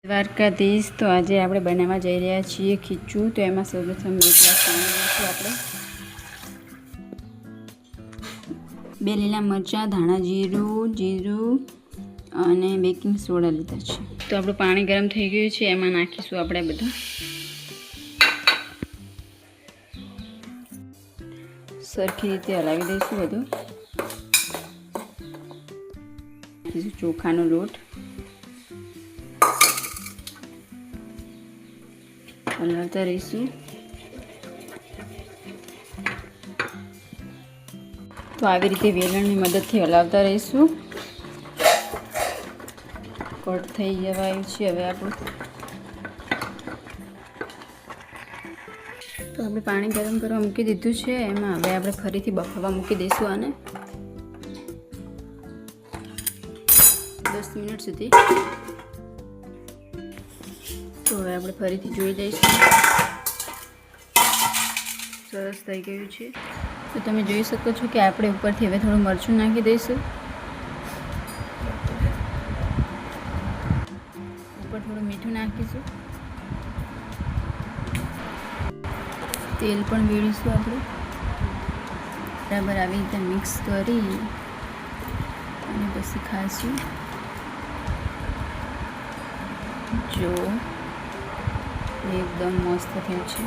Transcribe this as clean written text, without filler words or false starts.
દ્વારકાધીશ તો આજે આપણે બનાવવા જઈ રહ્યા છીએ ખીચું. તો એમાં સૌપ્રથમ એક ગ્લાસ પાણી લઈશું આપણે, 2 લીલા મરચાં, ધાણા જીરું અને બેકિંગ સોડા લીધા છે. તો આપણું પાણી ગરમ થઈ ગયું છે, એમાં નાખીશું આપણે બધું. સરખી રીતે હલાવી દઈશું બધું. નાખીશું ચોખાનો લોટ, હલાવતા રહીશું. તો આવી રીતે વેલણની મદદથી હલાવતા રહીશું. કટ થઈ જવાયું છે હવે આપણું. તો આપણે પાણી ગરમ કરવા મૂકી દીધું છે. એમાં હવે આપણે ફરીથી બફાવા મૂકી દઈશું આને 10 મિનિટ સુધી. તો હવે આપણે ફરીથી જોઈ લઈશું. સરસ થઈ ગયું છે. તો તમે જોઈ શકો છો કે આપણે ઉપરથી હવે થોડું મરચું નાખી દઈશું. ઉપર થોડું મીઠું નાખીશું. તેલ પણ વેળીશું આપણે. બરાબર આવી રીતે મિક્સ કરી અને પછી ખાઈશું. જો એકદમ મસ્ત થયું છે.